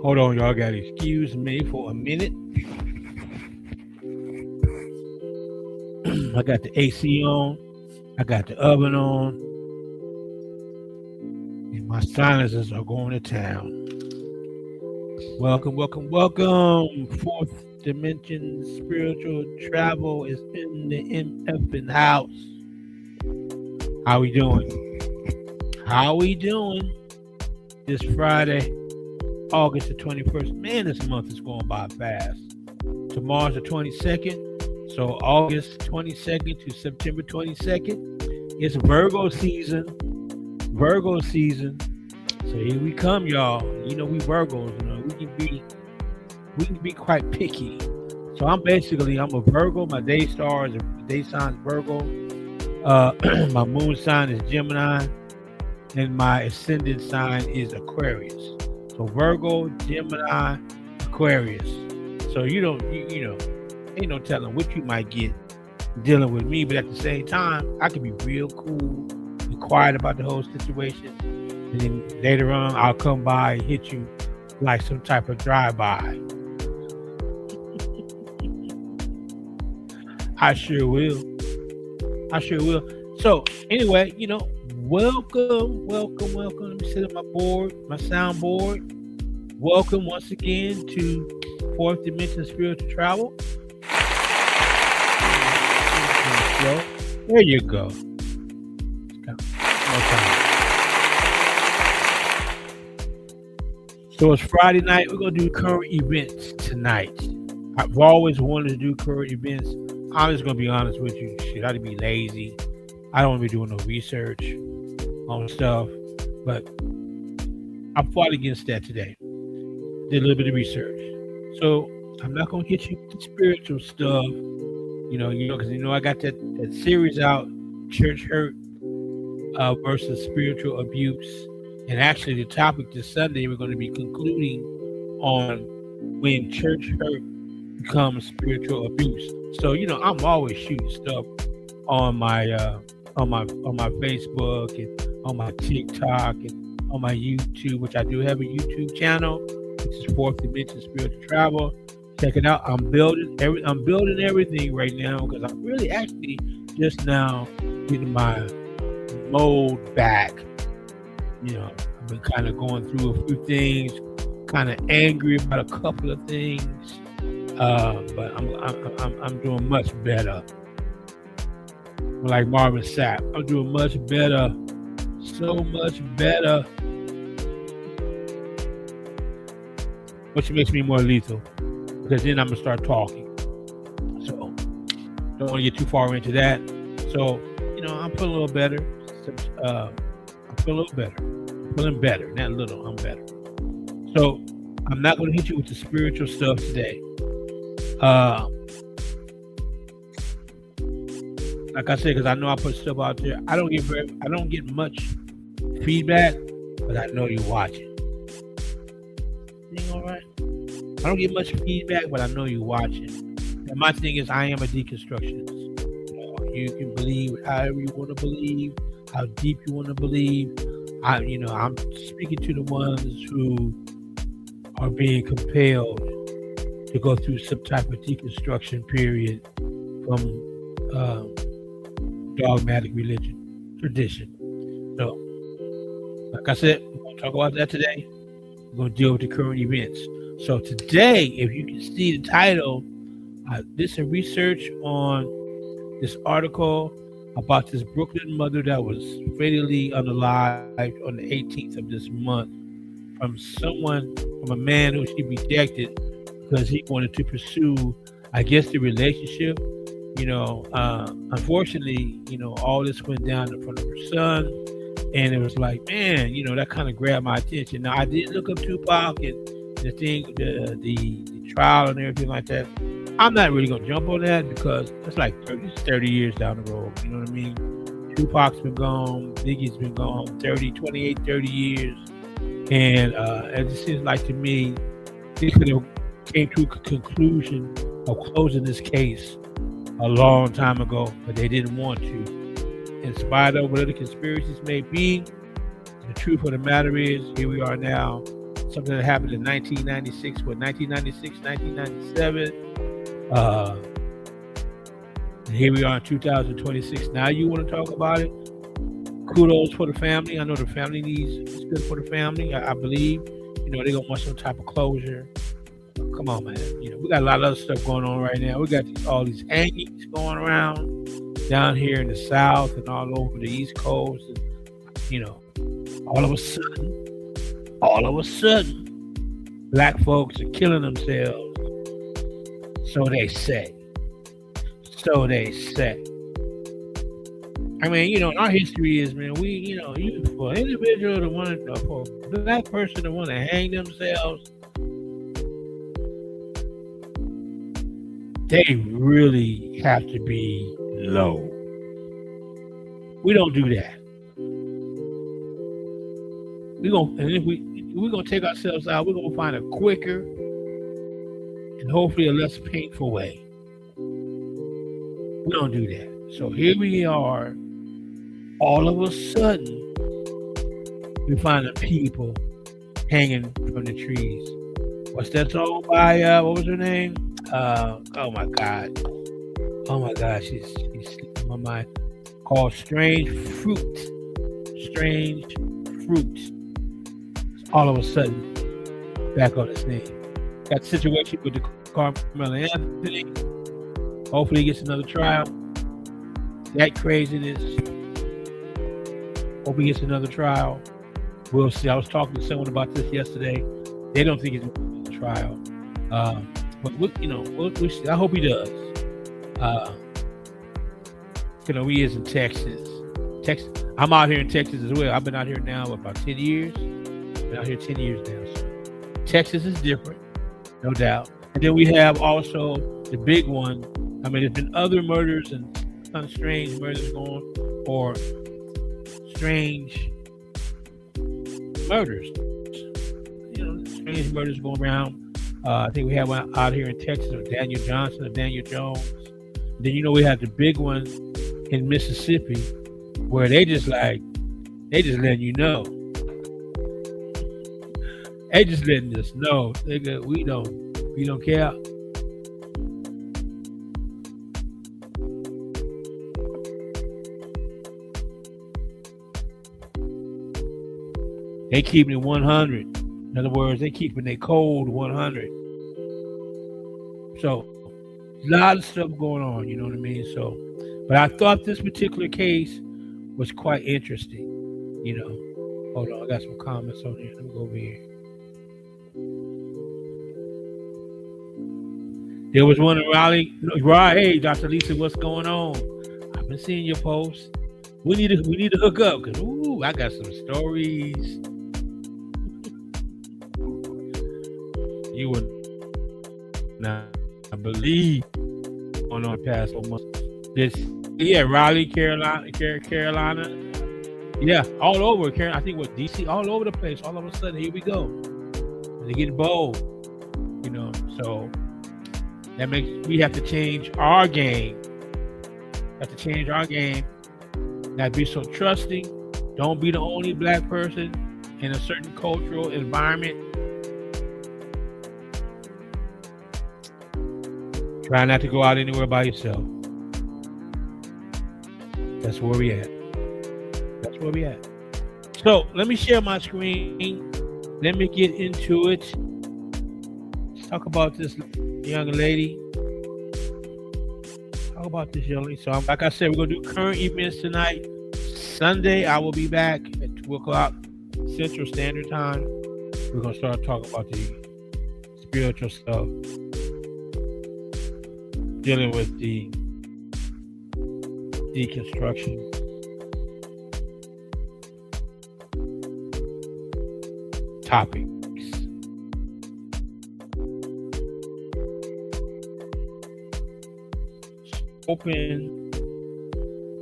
Hold on, y'all. Got to excuse me for a minute. I got the AC on. I got the oven on. And my sinuses are going to town. Welcome, welcome, welcome. Fourth Dimension Spiritual Travel is in the MFing house. How we doing? How we doing? This Friday, August the 21st. Man, this month is going by fast. Tomorrow's the 22nd. So August 22nd to September 22nd. It's Virgo season. Virgo season. So here we come, y'all. You know we Virgos, you know, we can be quite picky. So I'm a Virgo. My day star is day sign is Virgo. My moon sign is Gemini, and my ascendant sign is Aquarius. So Virgo, Gemini, Aquarius. So you know, ain't no telling what you might get dealing with me, but at the same time, I can be real cool and quiet about the whole situation. And then later on, I'll come by and hit you like some type of drive-by. I sure will. So anyway, welcome. Let me set up my soundboard. Welcome once again to Fourth Dimension Spiritual Travel. There you go. So it's Friday night. We're gonna do current events tonight. I've always wanted to do current events. I'm just gonna be honest with you. Shit, I'd be lazy. I don't want to be doing no research on stuff, but I fought against that today. Did a little bit of research. So I'm not gonna hit you with the spiritual stuff, because I got that series out, Church Hurt versus Spiritual Abuse. And actually the topic this Sunday, we're going to be concluding on when church hurt becomes spiritual abuse. So, I'm always shooting stuff on my Facebook and on my TikTok and on my YouTube, which I do have a YouTube channel, which is Fourth Dimension Spiritual Travel. Check it out. I'm building everything right now because I'm really actually just now getting my mode back. I've been kind of going through a few things, kind of angry about a couple of things, but I'm doing much better. Like Marvin Sapp, I'm doing much better, so much better, which makes me more lethal because then I'm gonna start talking. So don't want to get too far into that. So I'm feeling a little better. I'm feeling better, not little, I'm better. So I'm not going to hit you with the spiritual stuff today. Like I said, because I know I put stuff out there. I don't get much feedback, but I know you're watching. You all right? I don't get much feedback, but I know you're watching. And my thing is, I am a deconstructionist. You can believe however you want to believe, how deep you want to believe. I'm speaking to the ones who are being compelled to go through some type of deconstruction period from dogmatic religion, tradition. So, like I said, we're going to talk about that today. We're going to deal with the current events. So today, if you can see the title, I did some research on this article about this Brooklyn mother that was fatally unalived on the 18th of this month from a man who she rejected because he wanted to pursue, I guess, the relationship. Unfortunately, all this went down in front of her son, and it was like, man, that kind of grabbed my attention. Now, I did look up Tupac and the trial and everything like that. I'm not really going to jump on that because it's like 30 years down the road. You know what I mean? Tupac's been gone. Biggie's been gone 30 years. And it just seems like to me, they could have came to a conclusion of closing this case a long time ago, but they didn't want to. In spite of whatever the conspiracies may be, the truth of the matter is, here we are now. Something that happened in 1996, 1996, 1997. And here we are in 2026. Now you want to talk about it? Kudos for the family. I know the family needs, it's good for the family. I believe, they're going to want some type of closure. Come on, man. We got a lot of other stuff going on right now. We got all these hangings going around down here in the South and all over the East Coast. And, all of a sudden, black folks are killing themselves. So they say. I mean, our history is, man, we, for an individual to want to, for a black person to want to hang themselves, they really have to be low. We don't do that. We're gonna take ourselves out, we're gonna find a quicker and hopefully a less painful way. We don't do that. So here we are. All of a sudden, we find the people hanging from the trees. What's that song by what was her name? Oh my God, she's slipping my mind. Called Strange Fruit. All of a sudden, back on his name. Got a situation with the Carmelo Anthony. Hopefully, he gets another trial. That craziness. Hope he gets another trial. We'll see. I was talking to someone about this yesterday. They don't think he's going to get a trial. But we'll see. I hope he does. We is in Texas. I'm out here in Texas as well. I've been out here now about 10 years. Been out here 10 years now. So Texas is different, no doubt. And then we have also the big one. I mean, there's been other murders and kind of strange murders going, or strange murders. Strange murders going around. I think we have one out here in Texas of Daniel Johnson or Daniel Jones. Then we have the big one in Mississippi, where they just letting you know. They just letting us know. We don't care. They keeping it 100. In other words, they keeping their cold 100. So, a lot of stuff going on, you know what I mean? So, but I thought this particular case was quite interesting, Hold on, I got some comments on here. Let me go over here. There was one in Raleigh. Right, hey, Dr. Lisa, what's going on? I've been seeing your posts. We need to hook up because I got some stories. You would not believe on our past months. Raleigh, Carolina. Yeah, all over. I think DC, all over the place. All of a sudden, here we go. They get bold, So that makes we have to change our game. Not be so trusting. Don't be the only black person in a certain cultural environment. Try not to go out anywhere by yourself. That's where we at. So let me share my screen. Let me get into it. Let's talk about this young lady. So like I said, we're going to do current events tonight. Sunday, I will be back at 2 o'clock Central Standard Time. We're going to start talking about the spiritual stuff. Dealing with the deconstruction. Topics. Open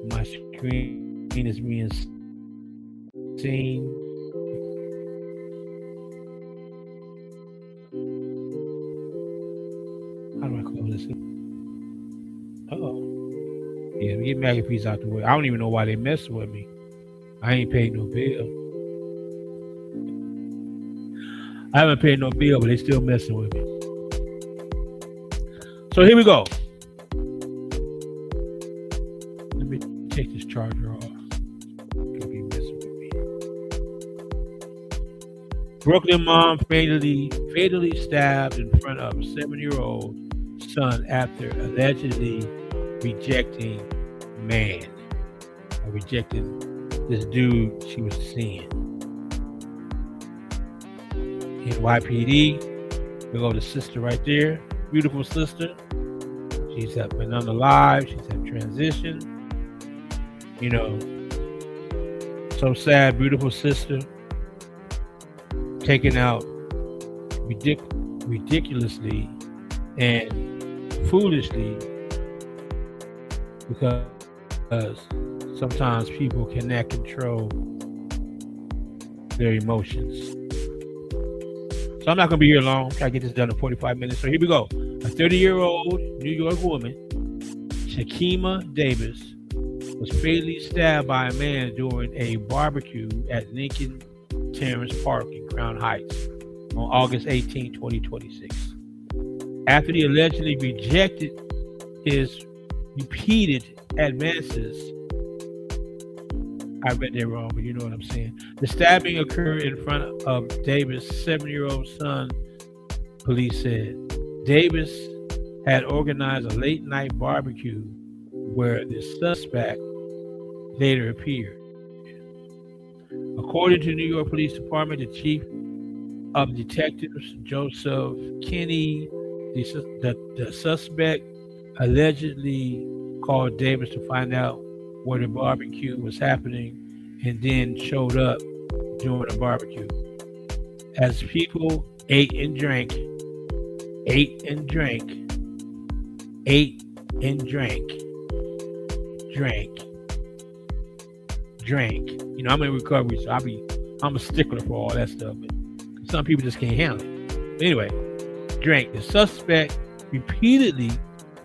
my screen is being seen. How do I close this? Yeah, get Maggie Peace out the way. I don't even know why they messing with me. I ain't paid no bill. I haven't paid no bill, but they still messing with me. So here we go. Let me take this charger off. Could be messing with me. Brooklyn mom fatally stabbed in front of a 7-year-old son after allegedly rejecting this dude she was seeing. In YPD, we go to sister right there, beautiful sister. She's been unalived. She's had transition. You know, so sad, beautiful sister. Taken out ridiculously and foolishly because sometimes people cannot control their emotions. So I'm not going to be here long. Try to get this done in 45 minutes. So here we go. A 30-year-old New York woman, Shakima Davis, was fatally stabbed by a man during a barbecue at Lincoln Terrace Park in Crown Heights on August 18, 2026. After he allegedly rejected his repeated advances. I read that wrong, but you know what I'm saying. The stabbing occurred in front of Davis' 7-year-old son, police said. Davis had organized a late-night barbecue where the suspect later appeared. According to New York Police Department, the chief of detectives, Joseph Kinney, the suspect allegedly called Davis to find out where the barbecue was happening and then showed up during the barbecue. As people ate and drank, you know, I'm in recovery, so I'm a stickler for all that stuff, but some people just can't handle it. But anyway, drank. The suspect repeatedly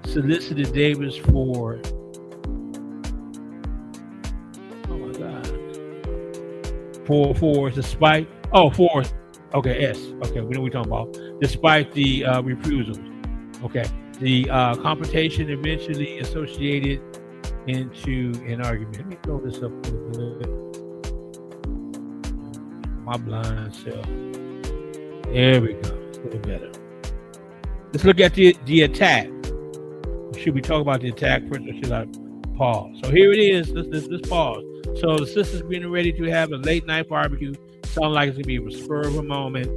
solicited Davis for despite S. Okay, we know what we're talking about. Despite the refusals. Okay. The confrontation eventually associated into an argument. Let me throw this up a little bit. My blind self. There we go. It's a little better. Let's look at the attack. Should we talk about the attack first, or should I pause? So here it is. Let's pause. So the sister's getting ready to have a late night barbecue. Sounds like it's gonna be a spur of a moment.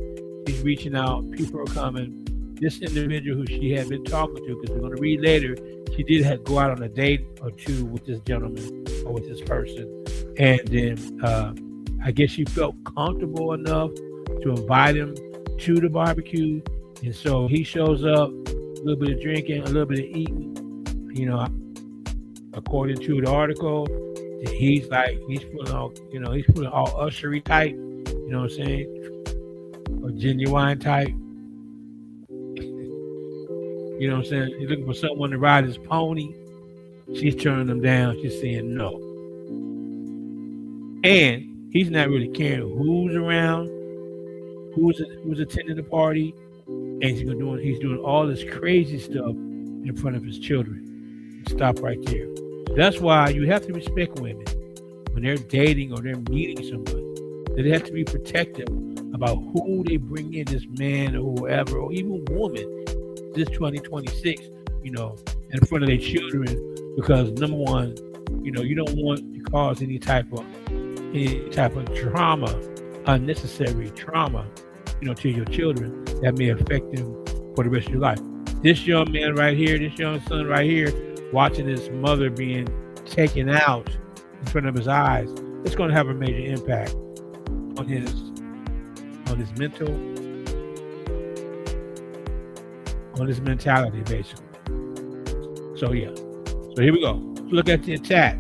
She's reaching out. People are coming. This individual who she had been talking to, because we're gonna read later, she did have to go out on a date or two with this gentleman or with this person, and then I guess she felt comfortable enough to invite him to the barbecue, and so he shows up, a little bit of drinking, a little bit of eating. You know, according to the article, he's pulling all ushery type, you know what I'm saying, or genuine type. You know what I'm saying? He's looking for someone to ride his pony. She's turning him down. She's saying no. And he's not really caring who's around, who's attending the party, and he's doing all this crazy stuff in front of his children. Stop right there. That's why you have to respect women when they're dating or they're meeting someone. They have to be protective about who they bring in, this man or whoever, or even woman, this 2026, you know, in front of their children, because number one, you know, you don't want to cause any type of trauma, unnecessary trauma, you know, to your children that may affect them for the rest of your life. This young man right here, this young son right here, watching his mother being taken out in front of his eyes, it's going to have a major impact on his mental, on his mentality, basically. So yeah. So here we go. Let's look at the attack.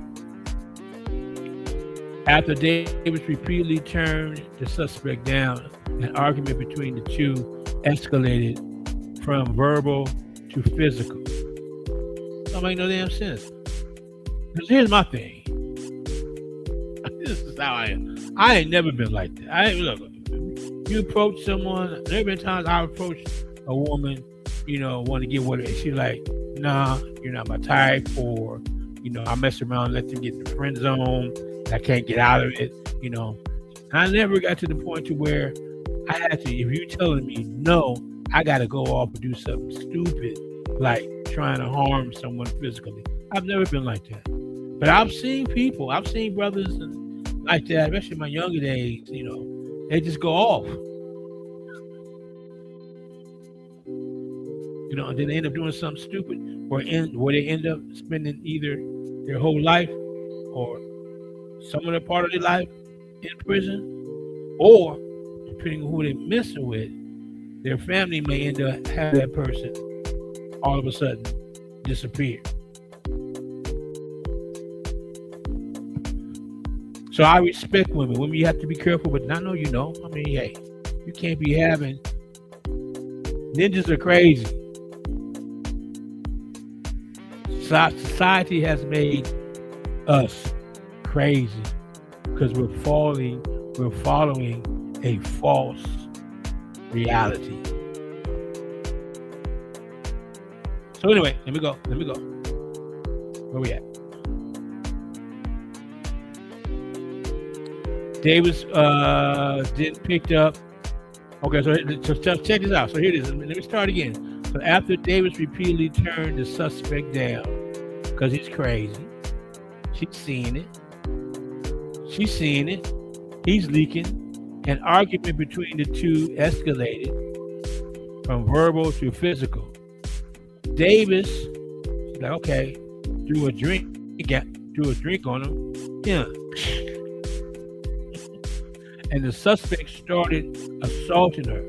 After Davis repeatedly turned the suspect down, an argument between the two escalated from verbal to physical. Don't make no damn sense. Because here's my thing. This is how I am. I ain't never been like that. Look, you approach someone, there have been times I approached a woman, want to get with her, and she's like, nah, you're not my type, or, I mess around, let them get in the friend zone, and I can't get out of it, And I never got to the point to where I had to, if you're telling me no, I got to go off and do something stupid, like trying to harm someone physically. I've never been like that. But I've seen brothers and like that, especially in my younger days, they just go off. And then they end up doing something stupid where they end up spending either their whole life or some of the part of their life in prison, or depending on who they're messing with, their family may end up having that person all of a sudden disappear. So I respect women. Women, you have to be careful, but I know I mean, hey, you can't be having. Ninjas are crazy. Society has made us crazy because we're following a false reality. So anyway, let me go. Where we at? Davis didn't picked up. Okay, so check this out. So here it is. Let me start again. So after Davis repeatedly turned the suspect down because he's crazy, she's seeing it. He's leaking. An argument between the two escalated from verbal to physical. Davis, like, okay, threw a drink on him. Yeah. And the suspect started assaulting her.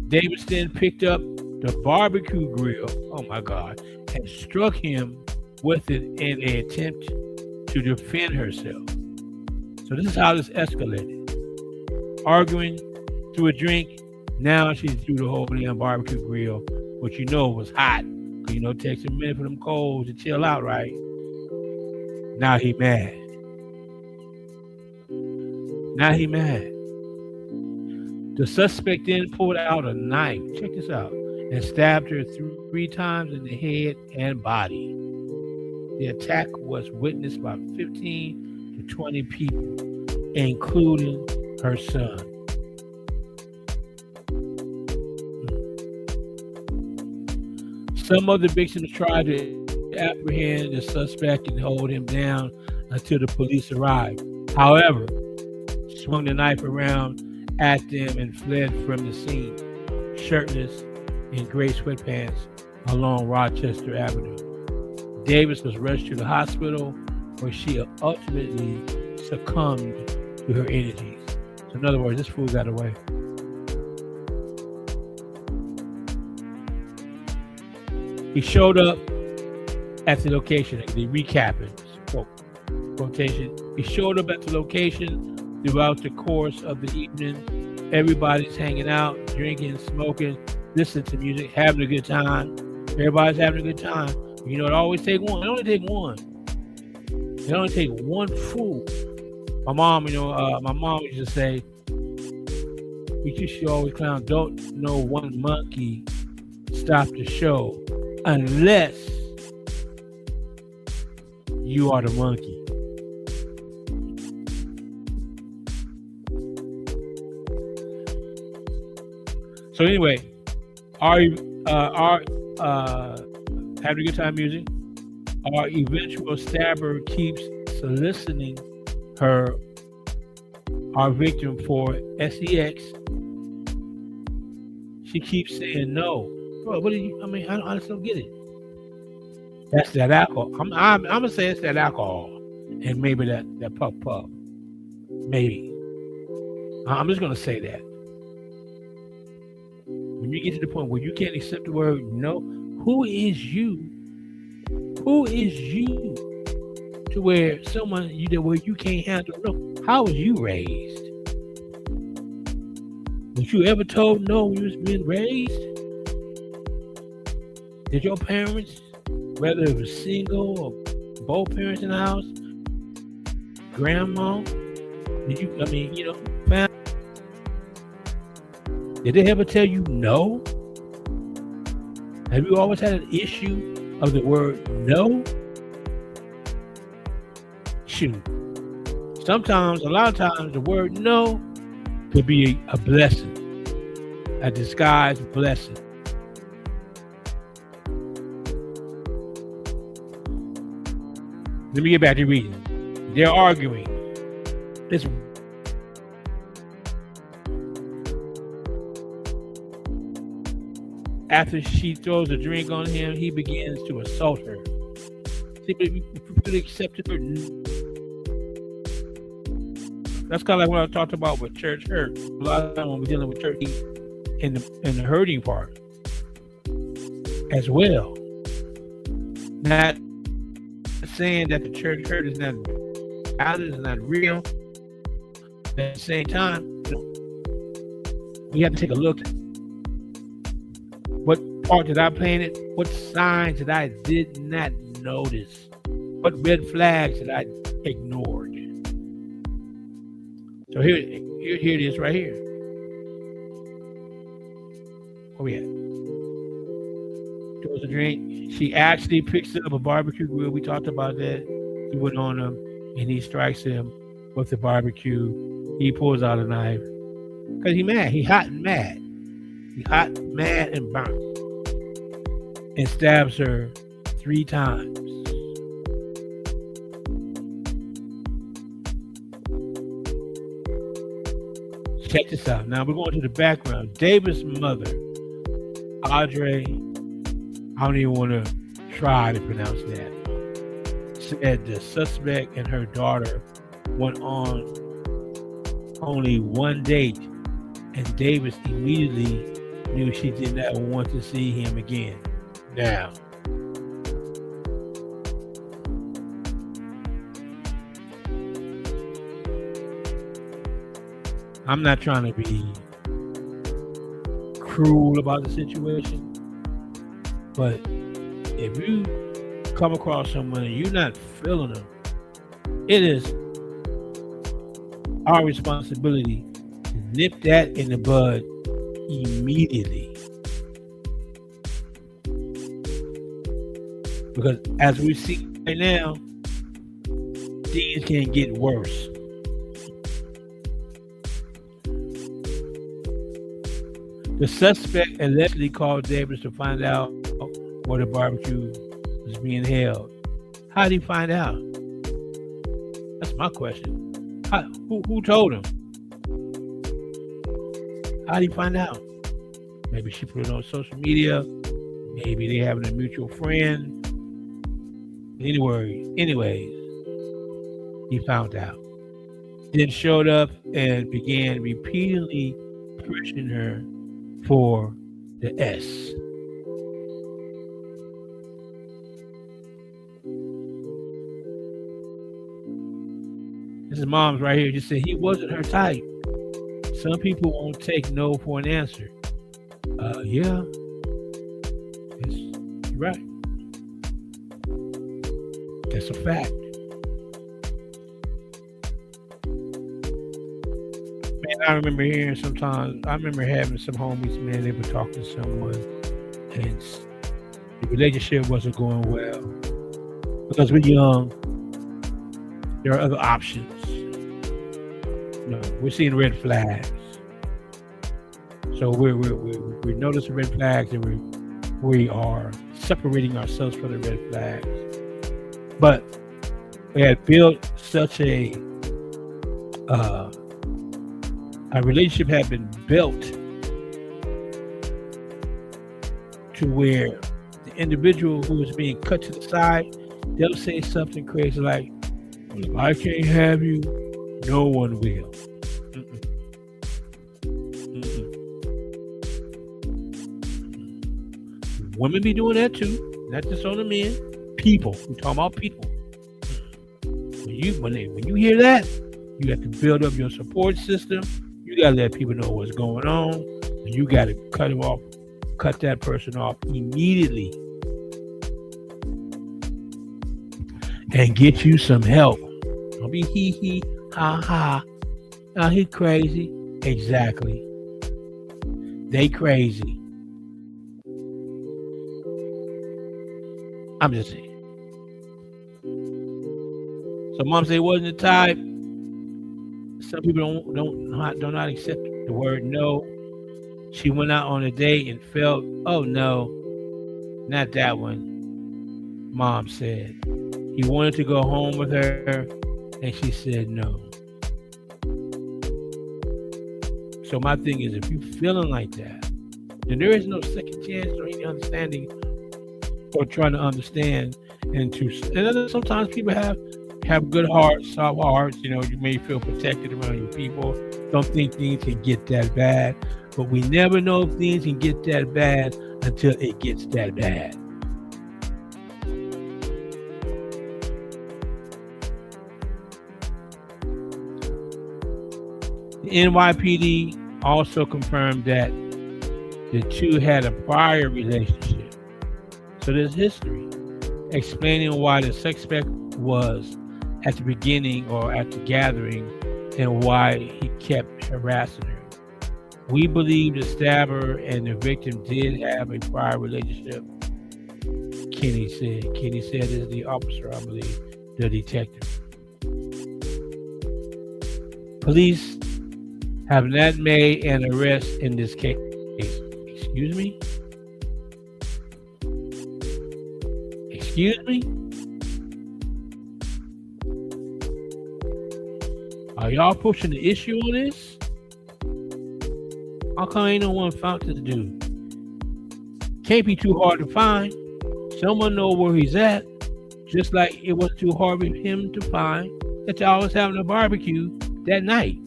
Davis then picked up the barbecue grill, oh my God, and struck him with it in an attempt to defend herself. So this is how this escalated. Arguing, threw a drink, now she threw the whole damn barbecue grill, which was hot. Because it takes a minute for them coals to chill out, right? Now he mad. The suspect then pulled out a knife, check this out, and stabbed her 3 times in the head and body. The attack was witnessed by 15 to 20 people, including her son. Some of the victims tried to apprehend the suspect and hold him down until the police arrived. However, swung the knife around at them and fled from the scene, shirtless in gray sweatpants along Rochester Avenue. Davis was rushed to the hospital where she ultimately succumbed to her energies. So in other words, this fool got away. He showed up at the location. The recapping, quotation. He showed up at the location throughout the course of the evening. Everybody's hanging out, drinking, smoking, listening to music, having a good time. Everybody's having a good time. It always take one. It only take one. It only take one fool. My mom, my mom used to say, you should always clown. Don't know one monkey stop the show unless you are the monkey. So anyway, our having a good time music. Our eventual stabber keeps soliciting our victim for sex. She keeps saying no. Bro, what do you? I just don't get it. That's that alcohol. I'm gonna say it's that alcohol, and maybe that puff. Maybe. I'm just gonna say that. When you get to the point where you can't accept the word no, who is you? Who is you to where someone where you can't handle no? How was you raised? Was you ever told no when you was being raised? Did your parents, whether it was single or both parents in the house, grandma, did you? Family? Did they ever tell you no? Have you always had an issue of the word no? Shoot. Sometimes, a lot of times, the word no could be a blessing, a disguised blessing. Let me get back to reading. They're arguing. This after she throws a drink on him, he begins to assault her. See, but if you really accepted her, that's kind of like what I talked about with church hurt. A lot of time when we're dealing with church in the hurting part as well. Not saying that the church hurt is not valid, is not real. At the same time, we have to take a look. What part did I planted? What signs that I did not notice? What red flags that I ignored? So here it is right here. Where we at? Throws a drink. She actually picks up a barbecue grill. We talked about that. He went on him and he strikes him with the barbecue. He pulls out a knife because he's mad. He hot and mad. He hot, mad, and burnt, and stabs her 3 times. Check this out. Now we're going to the background. David's mother, Audrey, I don't even want to try to pronounce that, said the suspect and her daughter went on only one date, and Davis immediately knew she did not want to see him again. Now, I'm not trying to be cruel about the situation, but if you come across someone and you're not feeling them, it is our responsibility to nip that in the bud immediately. Because as we see right now, things can get worse. The suspect allegedly called Davis to find out where the barbecue was being held. How did he find out? That's my question. Who told him? How did he find out? Maybe she put it on social media. Maybe they having a mutual friend. Anyways, he found out. Then showed up and began repeatedly pushing her for the S. This is mom's right here. Just said he wasn't her type. Some people won't take no for an answer. Yeah. You're right. That's a fact. Man, I remember hearing sometimes, I remember having some homies, man, they were talking to someone and the relationship wasn't going well. Because we're young, there are other options. You know, we're seeing red flags. So we notice the red flags and we are separating ourselves from the red flags. But we had built such a relationship had been built to where the individual who is being cut to the side, they'll say something crazy like, well, if I can't have you, no one will. Women be doing that too, not just on the men. People, we're talking about people. When you hear that, you have to build up your support system. You gotta let people know what's going on, and you gotta cut that person off immediately, and get you some help. Don't be hee ha ha. Now he crazy. Exactly. They crazy. I'm just saying. So mom said it wasn't the type. Some people do not accept the word no. She went out on a date and felt, oh no, not that one. Mom said he wanted to go home with her, and she said no. So my thing is, if you feeling like that, then there is no second chance or any understanding or trying to understand. And sometimes people have good hearts, soft hearts. You know, you may feel protected around your people. Don't think things can get that bad, but we never know if things can get that bad until it gets that bad. The NYPD also confirmed that the two had a prior relationship. So there's history explaining why the suspect was at the beginning or at the gathering and why he kept harassing her. We believe the stabber and the victim did have a prior relationship, Kenny said. Kenny said is the officer, I believe, the detective. Police have not made an arrest in this case. Excuse me? Excuse me? Are y'all pushing the issue on this? How come ain't no one found this dude? Can't be too hard to find. Someone know where he's at. Just like it was too hard for him to find that y'all was having a barbecue that night.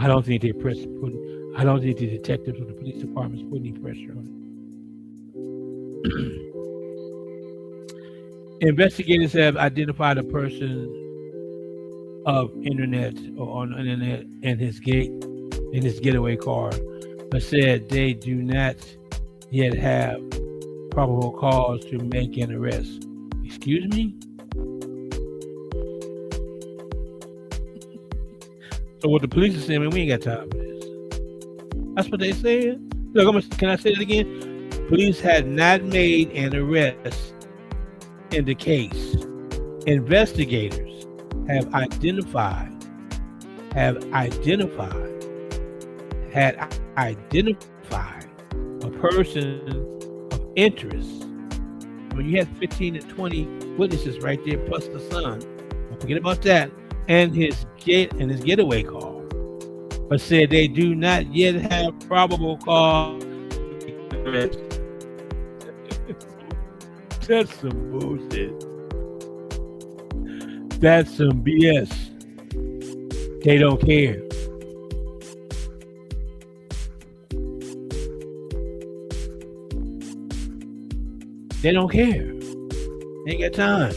I don't think I don't think the detectives or the police department's putting any pressure on it. Investigators have identified a person of internet or on the internet in his getaway car, but said they do not yet have probable cause to make an arrest. Excuse me? So what the police are saying, man, we ain't got time for this. That's what they said. Look, can I say it again? Police had not made an arrest in the case. Investigators had identified a person of interest. When you had 15 to 20 witnesses right there, plus the son, don't forget about that, and his getaway car, but said they do not yet have probable cause. That's some bullshit. That's some BS. They don't care. They don't care. They ain't got time.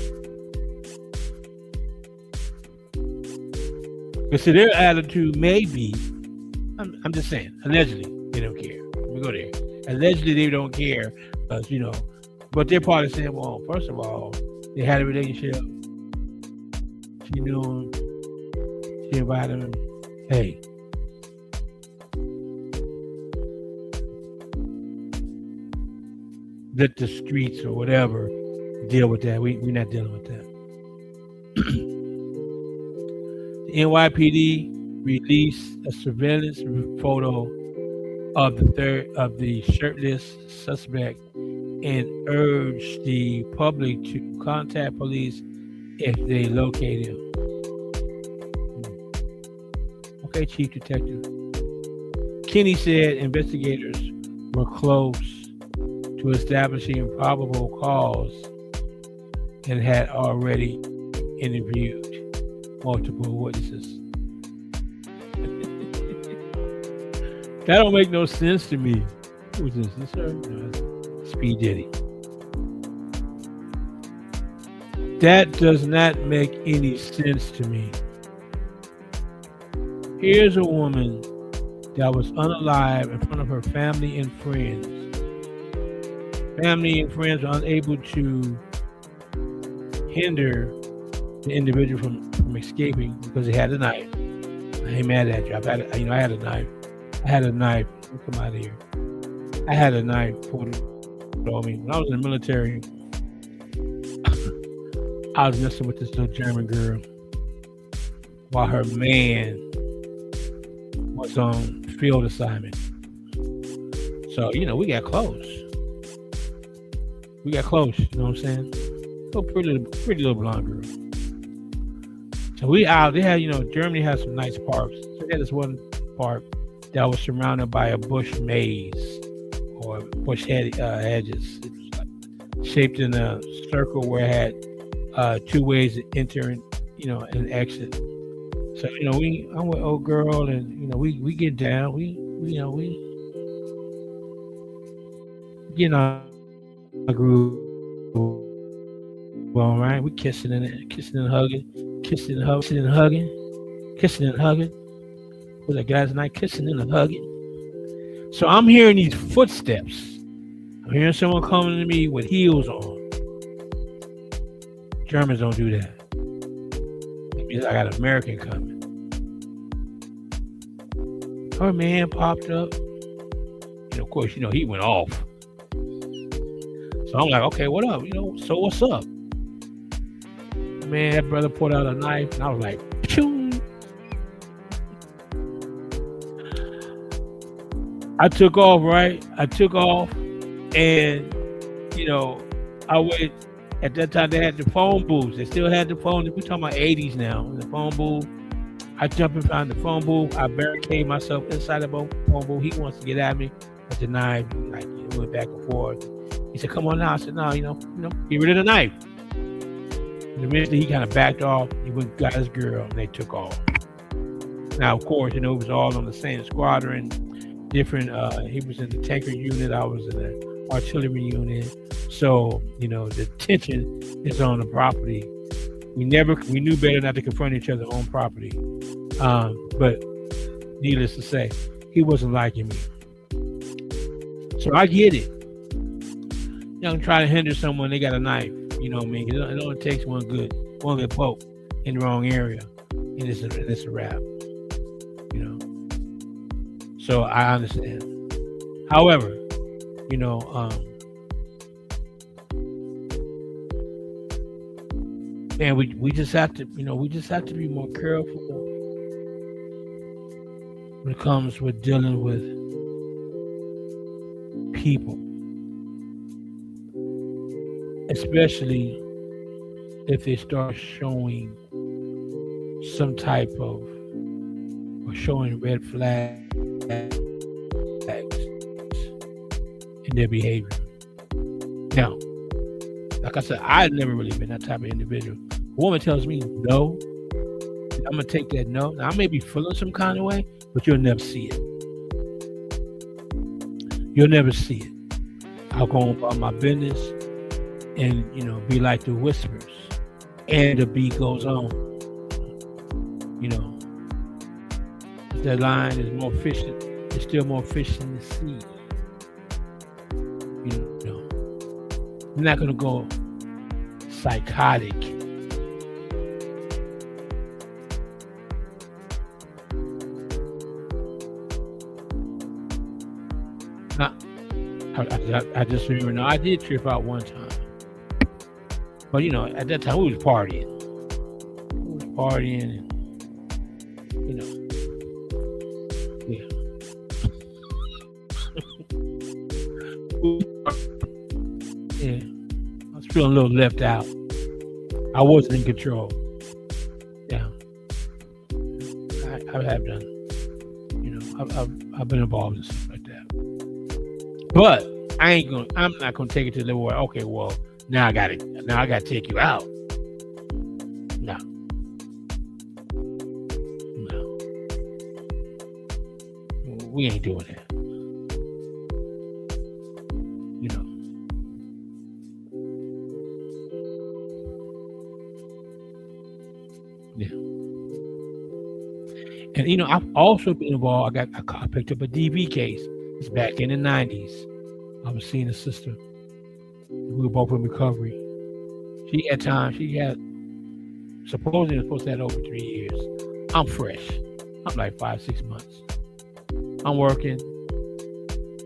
But see, their attitude may be, I'm just saying, allegedly, they don't care. Let me go there. Allegedly, they don't care, because, but they're probably saying, well, first of all, they had a relationship. She knew him. She invited him. Hey. Let the streets or whatever deal with that. We're not dealing with that. The NYPD released a surveillance photo of the shirtless suspect and urged the public to contact police if they locate him. Okay, Chief Detective. Kenny said investigators were close to establishing probable cause and had already interviewed multiple witnesses. That don't make no sense to me. Who was this? Sir? No, Speed Diddy. That does not make any sense to me. Here's a woman that was unalive in front of her family and friends. Family and friends were unable to hinder the individual from escaping because he had a knife. I ain't mad at you. I had a knife. I had a knife. Come out of here. I had a knife pulled on me. When I was in the military, I was messing with this little German girl while her man was on field assignment. So, we got close. You know what I'm saying? So pretty little blonde girl. So we out. They had, Germany has some nice parks. So they had this one park that was surrounded by a bush maze or bush hedges. It was like shaped in a circle where it had two ways to enter and exit. So I'm with old girl, and we get down. We getting our groove on, right? We kissing and hugging, kissing and hugging. With a guys night kissing and hugging. So I'm hearing these footsteps. I'm hearing someone coming to me with heels on. Germans don't do that. It means I got an American coming. Her man popped up. And of course, he went off. So I'm like, okay, what up? So what's up? Man, that brother pulled out a knife, and I was like, phew. I took off, right? And I went. At that time, they had the phone booths. They still had the phone. We're talking about 80s now. The phone booth. I jumped in front of the phone booth. I barricade myself inside the phone booth. He wants to get at me with the knife. Like, went back and forth. He said, "Come on now." I said, "No, get rid of the knife." And eventually, he kind of backed off. He went got his girl, and they took off. Now, of course, it was all on the same squadron. Different. He was in the tanker unit. I was in the artillery unit. So the tension is on the property. We knew better not to confront each other on property. But needless to say, he wasn't liking me. So I get it. I'm trying to hinder someone. They got a knife. You know what I mean? It only takes one good poke in the wrong area, and it's a wrap. So I understand. However, man, we just have to, be more careful when it comes with dealing with people, especially if they start showing some type of or showing red flags in their behavior. Now, like I said, I've never really been that type of individual. A woman tells me no, I'm gonna take that no. Now I may be feeling some kind of way, but you'll never see it. You'll never see it. I'll go on about my business and be like the whispers, and the beat goes on. That line is more fish. There's still more fish in the sea. I'm not gonna go psychotic. I just remember. I did trip out one time, but at that time we was partying. And yeah. Yeah, I was feeling a little left out. I wasn't in control. Yeah, I have done. I've been involved in stuff like that. But I'm not gonna take it to the level where, okay, well, now I gotta take you out. No. We ain't doing that. Yeah. And I've also been involved. I picked up a DV case. It's back in the 90s. I was seeing a sister. We were both in recovery. She supposedly was supposed to have over 3 years. I'm fresh. I'm like 5, 6 months. I'm working,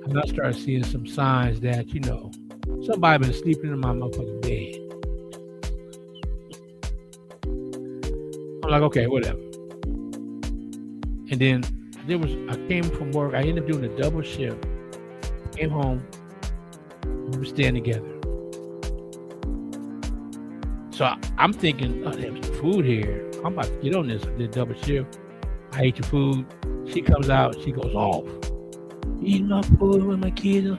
and I start seeing some signs that, somebody been sleeping in my motherfucking bed. I'm like, okay, whatever. And then I came from work. I ended up doing a double shift. Came home. We were staying together. So I'm thinking, oh, there's some food here. I'm about to get on this double shift. I ate your food. She comes out. She goes off. Eating my food with my kids.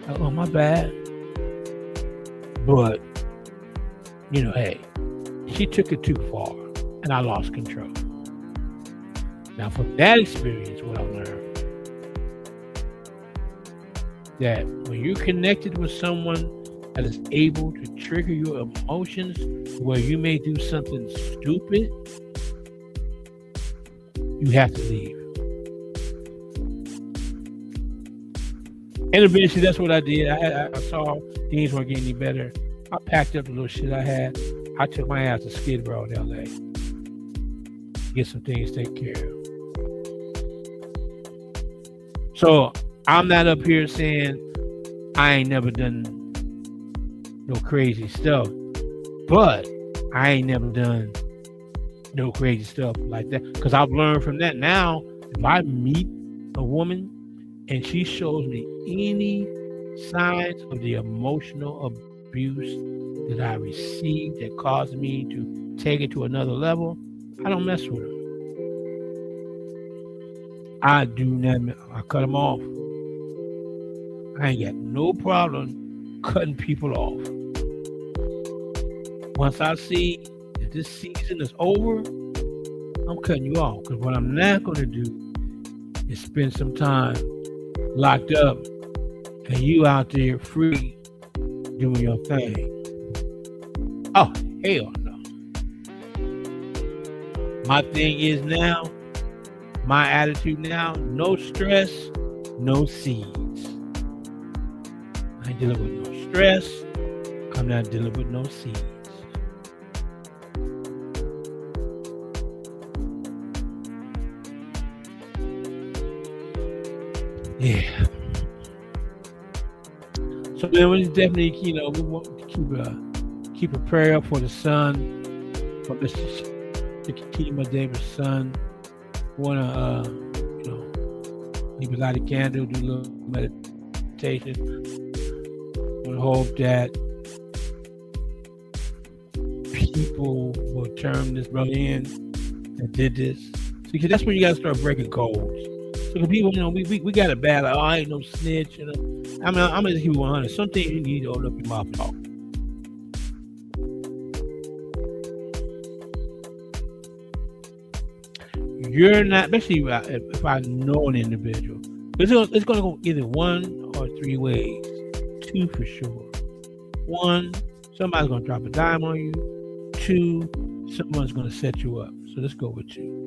Oh, my bad. But, hey, she took it too far, and I lost control. Now, from that experience, what I learned, that when you're connected with someone that is able to trigger your emotions where you may do something stupid, you have to leave. And eventually, that's what I did. I saw things weren't getting any better. I packed up the little shit I had. I took my ass to Skid Row in LA. Get some things taken care of. So I'm not up here saying I ain't never done no crazy stuff, but I ain't never done no crazy stuff like that, because I've learned from that. Now, if I meet a woman and she shows me any signs of the emotional abuse that I received that caused me to take it to another level, I don't mess with her. I do not. I cut them off. I ain't got no problem cutting people off. Once I see that this season is over, I'm cutting you off. Because what I'm not going to do is spend some time locked up and you out there free doing your thing. Oh, hell no. My thing is now, my attitude now, no stress, no seeds. I ain't dealing with no stress. I'm not dealing with no seeds. Yeah. So then we definitely, we want to keep a prayer up for the son, for Mr. Shakima Davis' son. Want to, he was out of candle, do a little meditation. We hope that people will turn this brother in that did this. Because that's when you got to start breaking codes. So the people, we got it bad. Like, oh, I ain't no snitch. I'm gonna just keep it 100. Some things you need to open up your mouth and talk. You're not, especially if I know an individual. It's going to go either one or three ways. Two for sure. One, somebody's going to drop a dime on you. Two, someone's going to set you up. So let's go with two.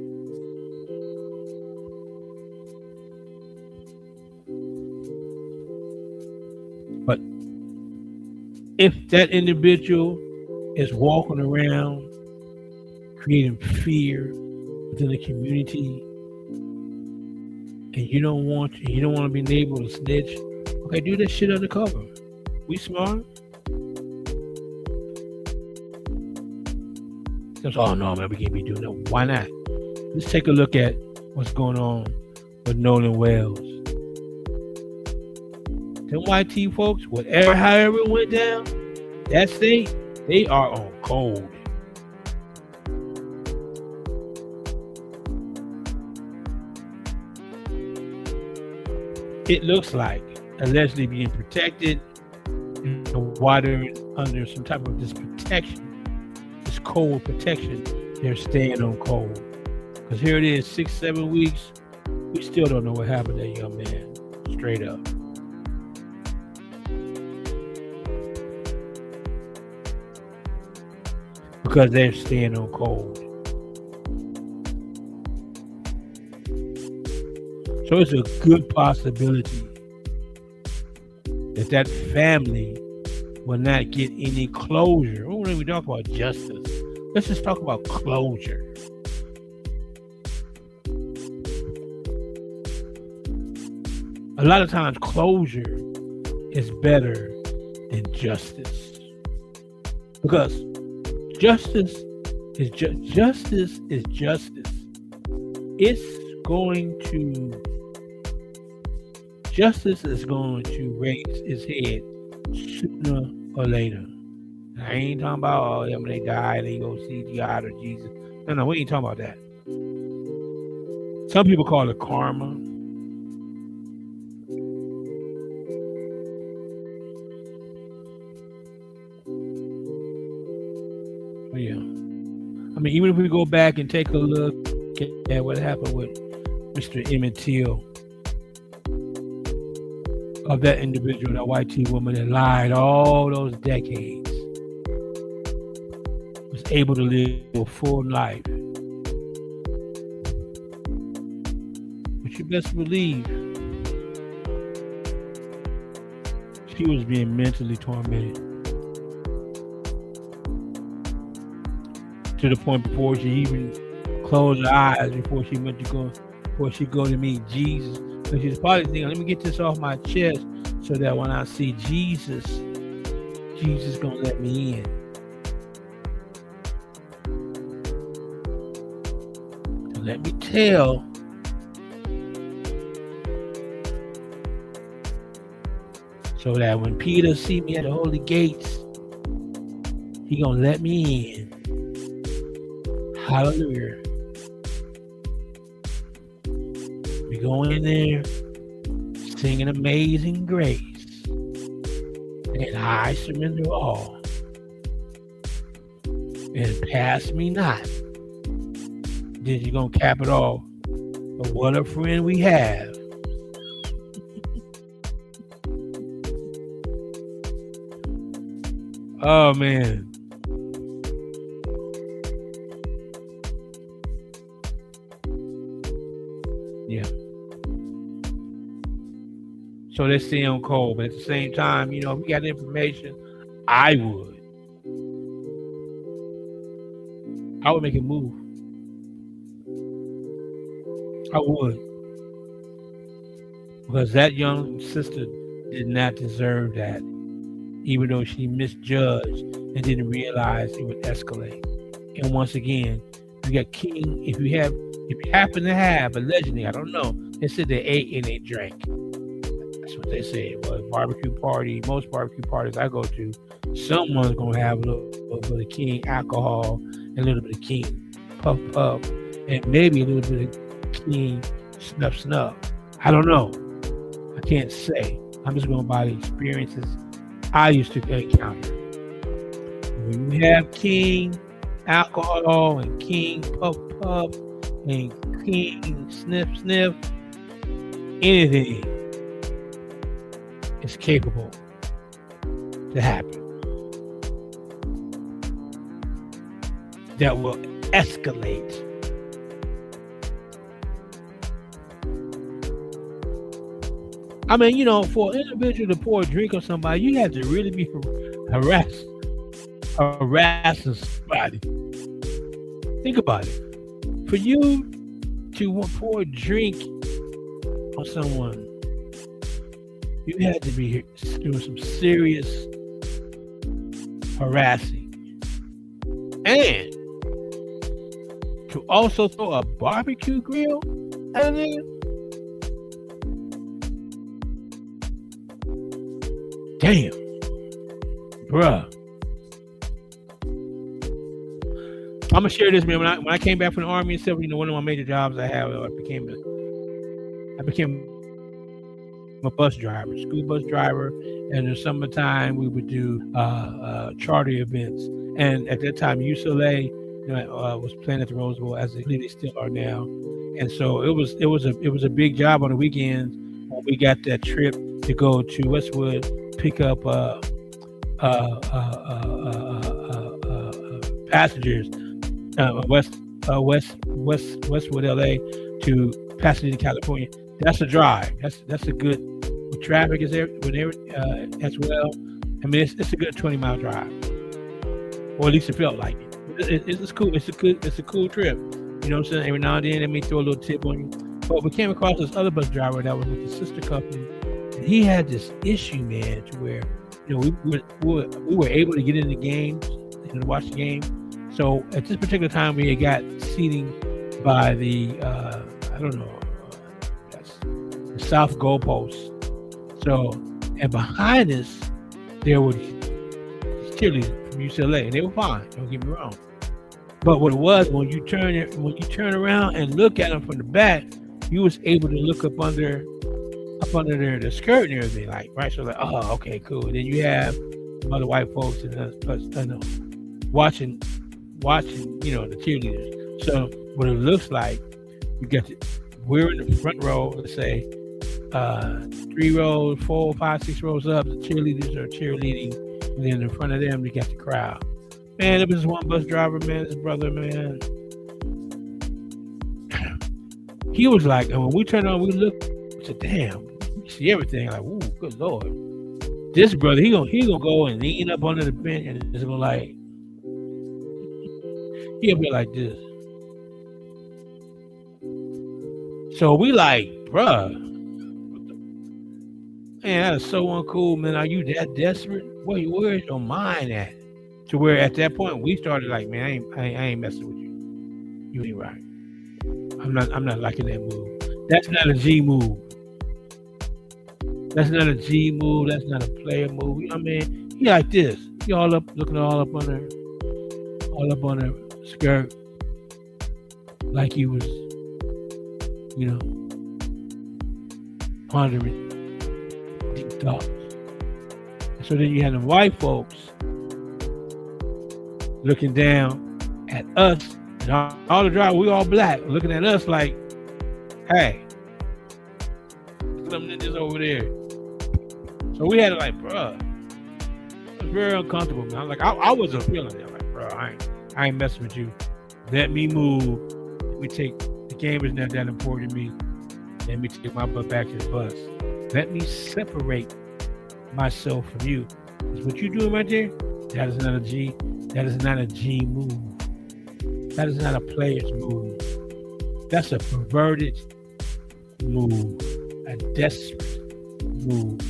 But if that individual is walking around creating fear within the community, and you don't want to be able to snitch, okay, do that shit undercover. We smart. Because, oh no, man, we can't be doing that. Why not? Let's take a look at what's going on with Nolan Wells. Them YT folks, however it went down, that state, they are on cold. It looks like allegedly being protected in the water under some type of this protection, this cold protection. They're staying on cold. Because here it is, 6-7 weeks. We still don't know what happened to that young man. Straight up. Because they're staying on cold. So it's a good possibility that family will not get any closure. When we talk about justice, let's just talk about closure. a lot of times closure is better than justice, because justice is justice is justice. Justice is going to raise its head sooner or later. I ain't talking about when they die, they go see God or Jesus. No, we ain't talking about that. Some people call it karma. Oh, yeah. I mean, even if we go back and take a look at what happened with Mr. Emmett Till, of that individual, that white teen woman that lied all those decades, was able to live a full life. But you best believe she was being mentally tormented to the point before she even closed her eyes, before she go to meet Jesus. So she's probably thinking, let me get this off my chest so that when I see Jesus, Jesus gonna let me in. And let me tell so that when Peter see me at the holy gates, he gonna let me in. Hallelujah. We go in there singing Amazing Grace, and I surrender all, and pass me not. Then you're gonna cap it off. But what a friend we have. Oh man. Yeah. So let's stay on cold, but at the same time, if we got information, I would make a move. I would. Because that young sister did not deserve that, even though she misjudged and didn't realize it would escalate. And once again, you got King, if you happen to have, allegedly, I don't know, they said they ate and they drank. That's what they said. Well, most barbecue parties I go to, someone's going to have a little bit of King alcohol and a little bit of King puff, and maybe a little bit of King snuff. I don't know. I can't say. I'm just going by the experiences I used to encounter. When you have King alcohol and King puff and King sniff, anything is capable to happen that will escalate. I mean, for an individual to pour a drink on somebody, you have to really be harassing somebody. Think about it. For you to pour a drink on someone, you had to be doing some serious harassing. And to also throw a barbecue grill at a nigga? Damn. Bruh. I'm gonna share this, man. When I came back from the Army and stuff, one of my major jobs I had, I became a bus driver, school bus driver, and in the summertime we would do charter events. And at that time, UCLA was playing at the Rose Bowl, as they still are now. And so it was a big job on the weekends when we got that trip to go to Westwood, pick up passengers. Westwood, LA to Pasadena, California. That's a drive. That's a good. With traffic is there as well. I mean, it's a good 20-mile drive, or at least it felt like it. It's cool. It's a cool trip. You know what I'm saying? Every now and then, let me throw a little tip on you. But we came across this other bus driver that was with the sister company, and he had this issue, man, to where we were able to get in the games and watch the game. So at this particular time, we had got seating by the I don't know, that's the south goalpost. So, and behind us, there was cheerleaders from UCLA, and they were fine. Don't get me wrong. But what it was, when you turn around and look at them from the back, you was able to look up under the skirt and everything, like, right. So like, oh, okay, cool. And then you have other white folks and watching, the cheerleaders. So what it looks like, we're in the front row, let's say, 3 rows, 4, 5, 6 rows up, the cheerleaders are cheerleading, and then in front of them, you got the crowd. Man, there was this one bus driver, man, this brother, man. He was like, and when we turned on, we looked, I said, damn, we see everything. Like, ooh, good Lord. This brother, he gonna go and lean up under the bench and just go like, he'll be like this. So we like, bruh, man, that is so uncool, man. Are you that desperate? Where's your mind at? To where at that point we started like, man, I ain't messing with you. You ain't right. I'm not liking that move. That's not a G move. That's not a G move. That's not a player move. You know what I mean? He like this. He all up, looking all up on her skirt, like he was, pondering deep thoughts. And so then you had the white folks looking down at us, and all the drivers, we all black, looking at us like, hey, look at them ninjas over there. So we had to like, bruh, it was very uncomfortable, man. I wasn't feeling it. I'm like, bruh, I ain't messing with you. Let me move. The game is not that important to me. Let me take my butt back to the bus. Let me separate myself from you. Because what you're doing right there, that is not a G. That is not a G move. That is not a player's move. That's a perverted move, a desperate move,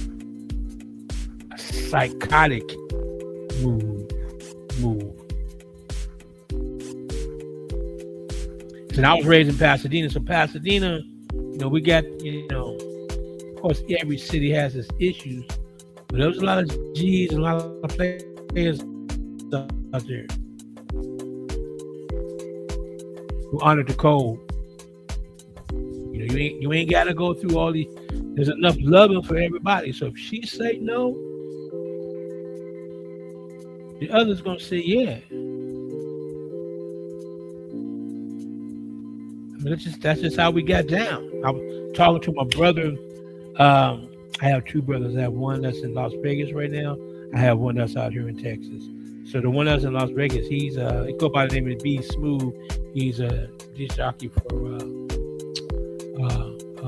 a psychotic move. And I was raised in Pasadena, so Pasadena, we got, of course, every city has its issues, but there was a lot of G's and a lot of players out there who honored the code. You ain't gotta go through all these. There's enough loving for everybody. So if she say no, the other's gonna say yeah. I mean, that's just how we got down. I was talking to my brother. I have 2 brothers. I have one that's in Las Vegas right now. I have one that's out here in Texas. So the one that's in Las Vegas, he go by the name of B Smooth. He's a disc jockey for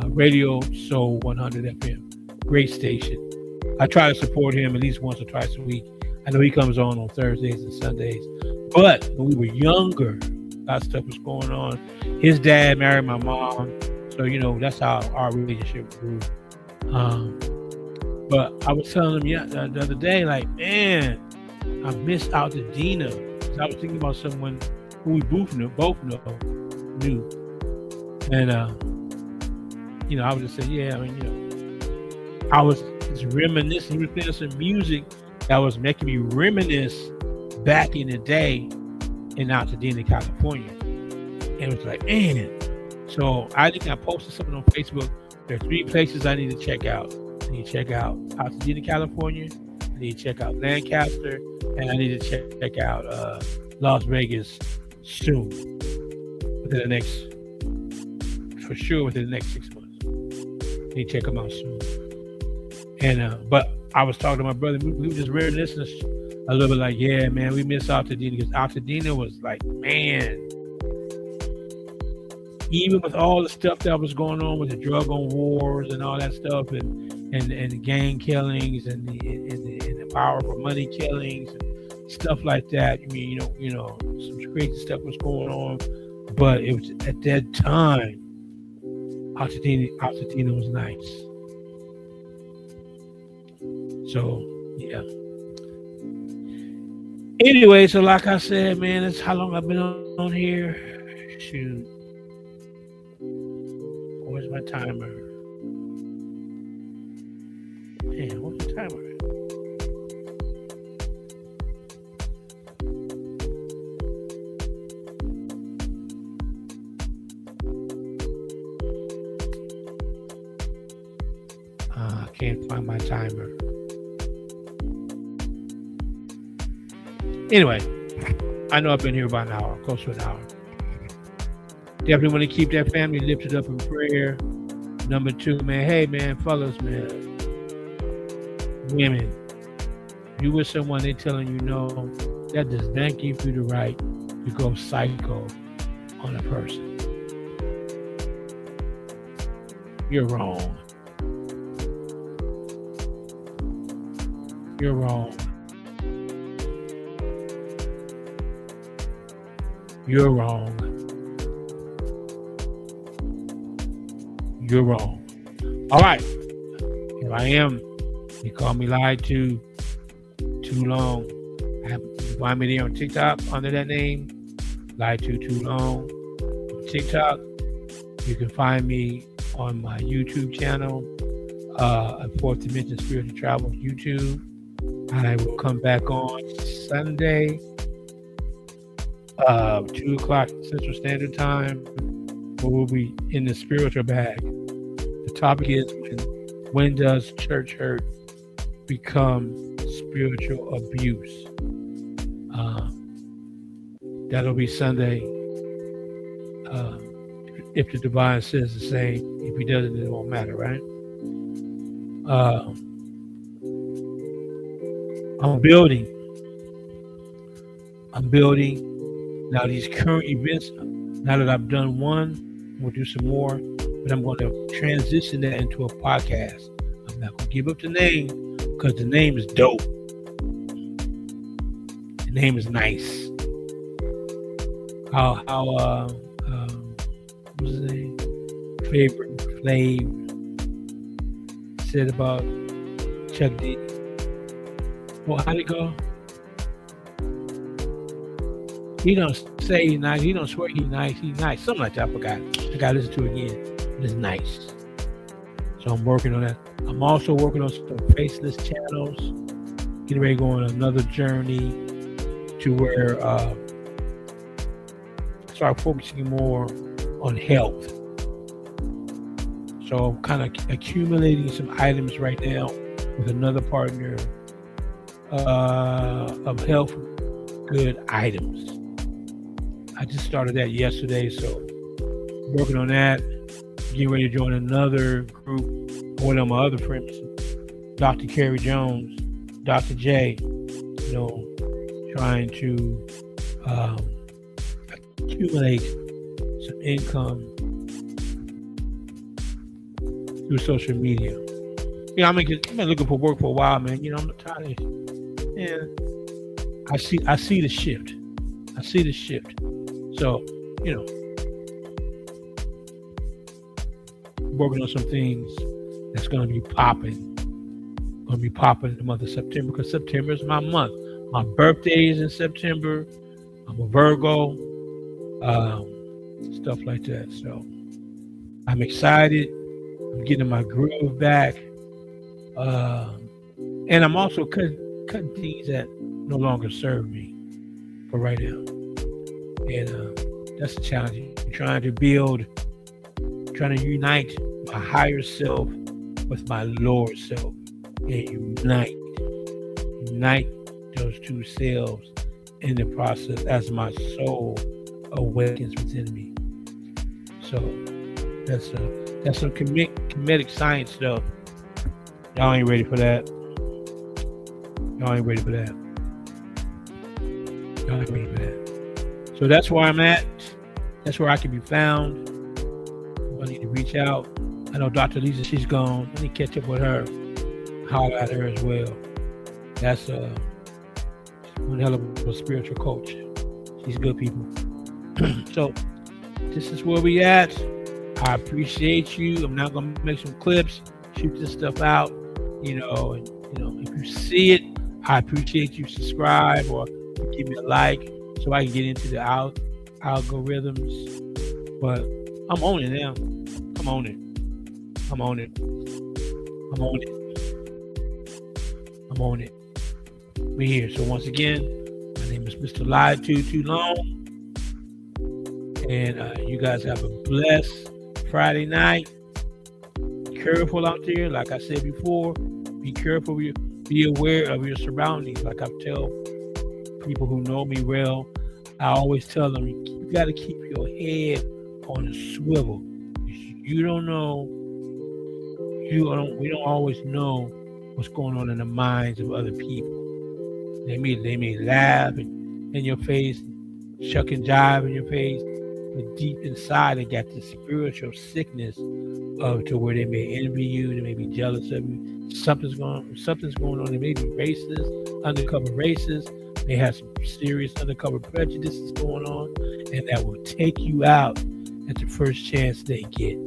Radio Soul 100 FM. Great station. I try to support him at least once or twice a week. I know he comes on Thursdays and Sundays. But when we were younger, a lot of stuff was going on. His dad married my mom, so that's how our relationship grew. But I was telling him the other day, like, man, I miss Altadena. I was thinking about someone who we both knew, and I was just saying, yeah, I mean, I was just reminiscing. He was playing some music that was making me reminisce back in the day in Altadena, California. And it was like, man. So I think I posted something on Facebook. There are 3 places I need to check out. I need to check out Altadena, California. I need to check out Lancaster, and I need to check out Las Vegas soon. Within the next 6 months. I need to check them out soon. And but I was talking to my brother. We were just reminiscing a little bit, like, yeah, man, we miss Altadena, because Altadena was like, man, even with all the stuff that was going on with the drug on wars and all that stuff, and the gang killings and the power for money killings and stuff like that. I mean, some crazy stuff was going on, but it was at that time Argentina was nice. So yeah. Anyway, so like I said, man, that's how long I've been on here. Shoot. Where's my timer? Man, where's the timer? I can't find my timer. Anyway, I know I've been here about an hour, close to an hour. Definitely want to keep that family lifted up in prayer. Number 2, man. Hey, man, fellas, man. Women, you with someone they telling you no, that does not give you the right to go psycho on a person. You're wrong. You're wrong. You're wrong. You're wrong. All right. Here I am. You call me lied to too long. You find me there on TikTok under that name. Lied to too long. On TikTok. You can find me on my YouTube channel, Fourth Dimension Spiritual Travel YouTube. I will come back on Sunday, 2 o'clock Central Standard Time, where we'll be in the spiritual bag. The topic is when does church hurt become spiritual abuse? That'll be Sunday. If the divine says the same, if he doesn't, it won't matter, right? I'm building. Now these current events, now that I've done one, we'll do some more, but I'm going to transition that into a podcast. I'm not going to give up the name because the name is dope. The name is nice. What's his name? Favorite Flav said about Chuck D. Well, how'd it go? He don't say he's nice. He don't swear he's nice. He's nice. Something like that. I forgot. I got to listen to it again. It's nice. So I'm working on that. I'm also working on some faceless channels. Getting ready to go on another journey to where start focusing more on health. So I'm kind of accumulating some items right now with another partner of health good items. I just started that yesterday, so working on that. Getting ready to join another group. One of my other friends, Dr. Kerry Jones, Dr. J, trying to accumulate some income through social media. I've been looking for work for a while, man. I'm not tired of it. And I see the shift. So, working on some things that's going to be popping. In the month of September, because September is my month. My birthday is in September. I'm a Virgo. Stuff like that. So I'm excited. I'm getting my groove back. And I'm also cutting things that no longer serve me for right now. And that's the challenge. I'm trying to unite my higher self with my lower self and unite those two selves in the process as my soul awakens within me. So that's some comedic science stuff. Y'all ain't ready for that. So that's where I'm at. That's where I can be found. I need to reach out. I know Dr. Lisa, she's gone. I need to catch up with her. Holler at her as well. That's one hell of a spiritual coach. She's good people. So this is where we at. I appreciate you. I'm not gonna make some clips, shoot this stuff out, and if you see it, I appreciate you subscribe or give me a like so I can get into the algorithms. But I'm on it now. I'm on it. I'm on it. I'm on it. I'm on it. We're here. So once again, my name is Mr. Live Too Long. And you guys have a blessed Friday night. Be careful out there. Like I said before, be careful. Be aware of your surroundings. Like I tell people who know me well, I always tell them, you got to keep your head on a swivel. You don't know. We don't always know what's going on in the minds of other people. They may laugh in your face, shuck and jive in your face, but deep inside they got this spiritual sickness to where they may envy you, they may be jealous of you. Something's going on. They may be racist, undercover racist. They have some serious undercover prejudices going on, and that will take you out at the first chance they get.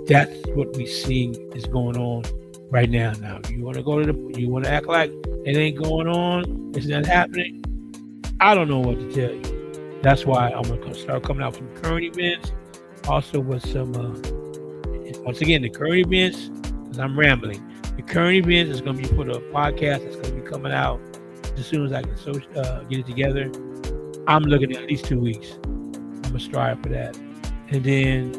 That's what we see is going on right now. Now, you want to act like it ain't going on, it's not happening. I don't know what to tell you. That's why I'm gonna start coming out from current events, also with some. Once again, the current events, because I'm rambling. The current events is going to be for the podcast that's going to be coming out as soon as I can get it together. I'm looking at least 2 weeks. I'm going to strive for that. And then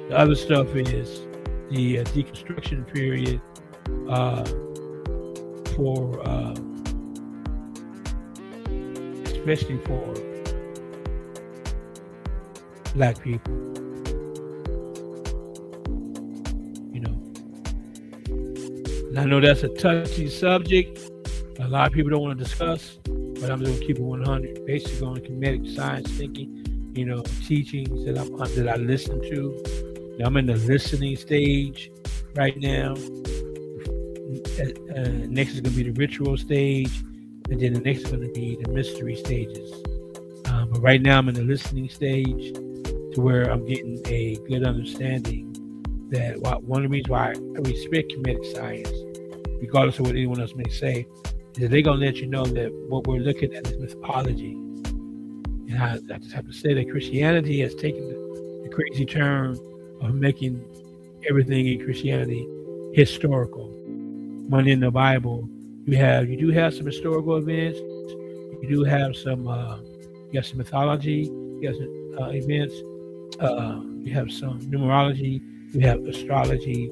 the other stuff is the deconstruction period for, especially for Black people. And I know that's a touchy subject. A lot of people don't want to discuss, but I'm going to keep it 100. Basically on kinetic science thinking, teachings that I listen to. Now, I'm in the listening stage right now. Next is going to be the ritual stage, and then the next is going to be the mystery stages. But right now I'm in the listening stage to where I'm getting a good understanding that one of the reasons why I respect kinetic science, regardless of what anyone else may say, is that they're going to let you know that what we're looking at is mythology. And I just have to say that Christianity has taken the crazy turn of making everything in Christianity historical. When in the Bible, you do have some historical events, you do have some mythology, you have some events, you have some numerology, you have astrology.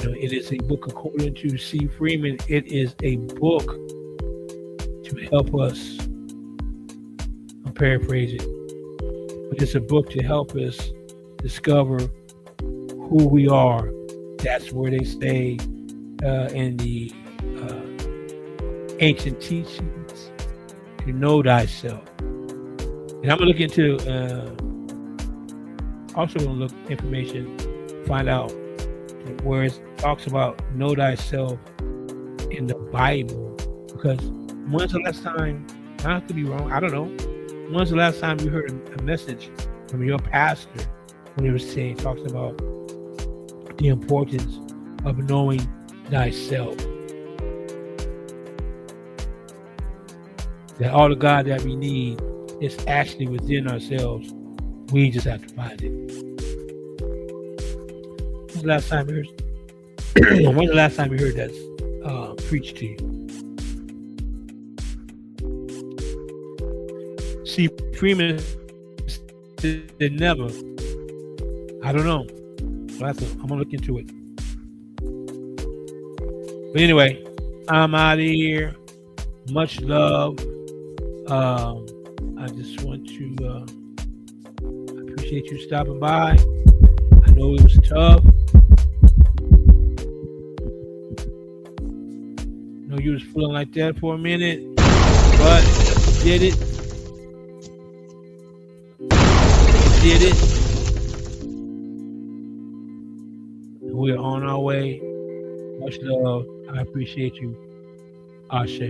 It is a book, according to C. Freeman, it is a book to help us, I'm paraphrasing, but it's a book to help us discover who we are. That's where they say in the ancient teachings, to know thyself. And I'm going to look into, also going to look information, find out where it talks about know thyself in the Bible. Because when's the last time, I have to be wrong, I don't know, when's the last time you heard a message from your pastor when he was talks about the importance of knowing thyself? That all the God that we need is actually within ourselves. We just have to find it. When's the last time you heard that preached to you? See, Freeman said never. I don't know. I'm gonna look into it. But anyway, I'm out of here. Much love. I just want to appreciate you stopping by. I know it was tough. I know you was feeling like that for a minute, but you did it. You did it. We're on our way. Much love. I appreciate you. Ashe.